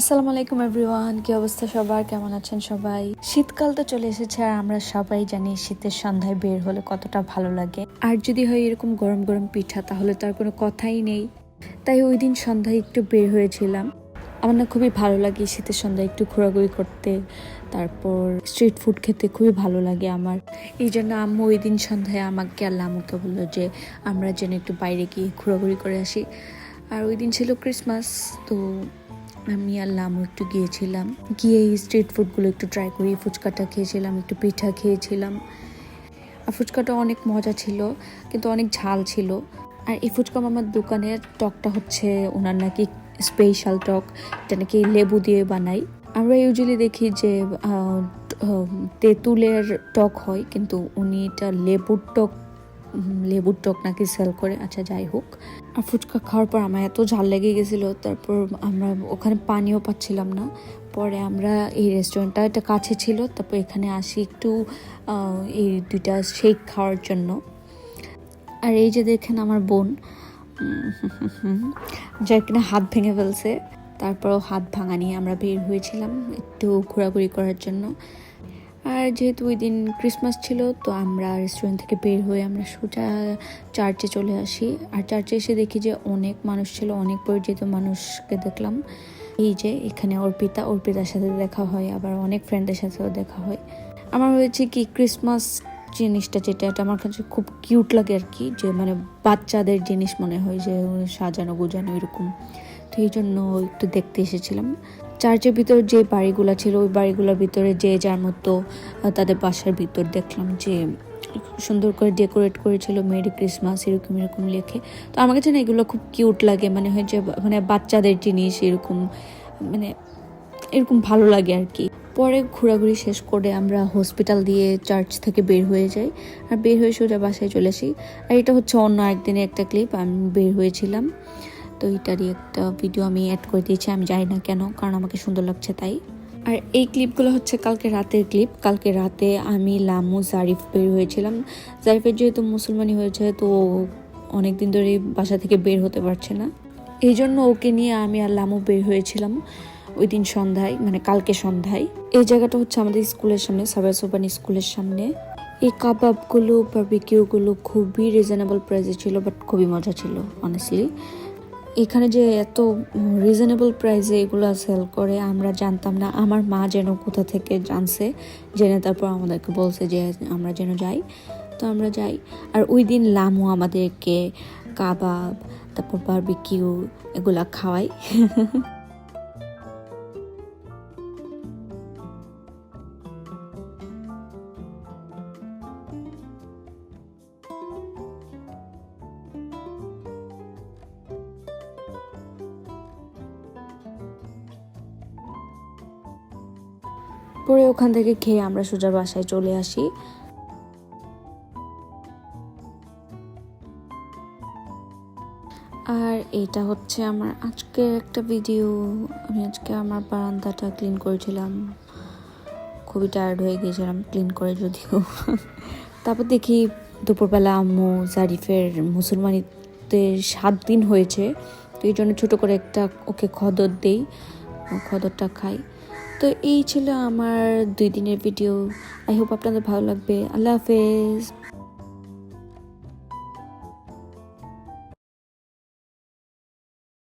আসসালামু আলাইকুম এভরিওয়ান, কি অবস্থা সবার? কেমন আছেন সবাই? শীতকাল তো চলে এসেছে আর আমরা সবাই জানি শীতের সন্ধ্যায় বের হলে কতটা ভালো লাগে। আর যদি হয় এরকম গরম গরম পিঠা তাহলে তো আর কোনো কথাই নেই। তাই ওই দিন সন্ধ্যায় একটু বের হয়েছিলাম। আমার না খুবই ভালো লাগে শীতের সন্ধ্যায় একটু ঘোরাঘুরি করতে, তারপর স্ট্রিট ফুড খেতে খুবই ভালো লাগে আমার। এই জন্য আম্মু ওই দিন সন্ধ্যায় আমাকে আর লামুকে বললো যে আমরা যেন একটু বাইরে গিয়ে ঘোরাঘুরি করে আসি। আর ওই দিন ছিল ক্রিসমাস, তো আমি আর লামু একটু গিয়েছিলাম, গিয়ে এই স্ট্রিট ফুডগুলো একটু ট্রাই করি। ফুচকাটা খেয়েছিলাম, একটু পিঠা খেয়েছিলাম। আর ফুচকাটা অনেক মজা ছিল, কিন্তু অনেক ঝাল ছিল। আর এই ফুচকা মামার দোকানের টকটা হচ্ছে ওনার নাকি স্পেশাল টক, এটা নাকি লেবু দিয়ে বানাই। আমরা ইউজুয়ালি দেখি যে তেঁতুলের টক হয়, কিন্তু উনি এটা লেবুর টক নাকি সেল করে। আচ্ছা, যাই হোক। আর ফুচকা খাওয়ার পর আমার এত ঝাল লেগে গেছিলো, তারপর আমরা ওখানে পানিও পাচ্ছিলাম না। পরে আমরা এই রেস্টুরেন্টটা এটা কাছে ছিল, তারপর এখানে আসি একটু এই দুইটা শেক খাওয়ার জন্য। আর এই যে দেখেন আমার বোন, যার কিনা হাত ভেঙে ফেলছে, তারপরও হাত ভাঙা নিয়ে আমরা বের হয়েছিলাম একটু ঘোরাঘুরি করার জন্য। আর যেহেতু ওই দিন ক্রিসমাস ছিল, তো আমরা রেস্টুরেন্ট থেকে বের হয়ে আমরা সোজা চার্চে চলে আসি। আর চার্চে এসে দেখি যে অনেক মানুষ ছিল, অনেক পরিচিত মানুষকে দেখলাম। এই যে এখানে অর্পিতার সাথে দেখা হয়, আবার অনেক ফ্রেন্ডের সাথেও দেখা হয়। আমার হয়েছে কি, ক্রিসমাস জিনিসটা যেটা, এটা আমার কাছে খুব কিউট লাগে আর কি, যে মানে বাচ্চাদের জিনিস মনে হয়, যে সাজানো গোজানো এরকম। তো এই জন্য একটু দেখতে এসেছিলাম। চার্চের ভিতর যে বাড়িগুলো ছিল, ওই বাড়িগুলোর ভিতরে যে যার মতো তাদের বাসার ভিতর দেখলাম যে সুন্দর করে ডেকোরেট করেছিল, মেরি ক্রিসমাস এরকম এরকম লেখে। তো আমার কাছে না এগুলো খুব কিউট লাগে, মানে হয় যে মানে বাচ্চাদের জিনিস এরকম, মানে এরকম ভালো লাগে আর কি। পরে ঘোরাঘুরি শেষ করে আমরা হসপিটাল দিয়ে চার্চ থেকে বের হয়ে যাই, আর বের হয়ে সোজা বাসায় চলে আসি। আর এটা হচ্ছে অন্য একদিনের একটা ক্লিপ, আমি বের হয়েছিলাম, তো এটারই একটা ভিডিও আমি অ্যাড করে দিয়েছি। আমি জানি না কেন, কারণ আমাকে সুন্দর লাগছে তাই। আর এই ক্লিপগুলো হচ্ছে কালকে রাতের ক্লিপ। কালকে রাতে আমি, লামু, জারিফ বের হয়েছিলাম। জারিফের যেহেতু মুসলমানি হয়েছে, তো অনেক দিন ধরে বাসা থেকে বের হতে পারছে না, এই জন্য ওকে নিয়ে আমি আর লামু বের হয়েছিলাম ওই দিন সন্ধ্যায়, মানে কালকে সন্ধ্যায়। এই জায়গাটা হচ্ছে আমাদের স্কুলের সামনে, সাবের সোবানি স্কুলের সামনে। এই কাবাবগুলো, বারবিকিউগুলো খুবই রিজনেবল প্রাইসে ছিল, বাট খুবই মজা ছিল অনেস্টলি। এখানে যে এত রিজনেবল প্রাইসে এগুলো সেল করে আমরা জানতাম না। আমার মা যেন কোথা থেকে জানছে, জেনে তারপর আমাদেরকে বলছে যে আমরা যেন যাই, তো আমরা যাই। আর ওই দিন লামু আমাদেরকে কাবাব, তারপর বারবিকিউ এগুলা খাওয়াই। পরে ওখান থেকে খেয়ে আমরা সোজা বাসায় চলে আসি। আর এটা হচ্ছে আমার আজকের একটা ভিডিও। আমি আজকে আমার বারান্দাটা ক্লিন করেছিলাম, খুবই টায়ার্ড হয়ে গিয়েছিলাম ক্লিন করে যদিও। তারপর দেখি দুপুরবেলা আম্মু জারিফের মুসলমানিতে 7 দিন হয়েছে, তো এই জন্য ছোটো করে একটা ওকে খদর দেই, খদরটা খাই। তো এই ছিল আমার 2 দিনের ভিডিও। আই হোপ আপনাদের ভালো লাগবে। আল্লাহ হাফেজ।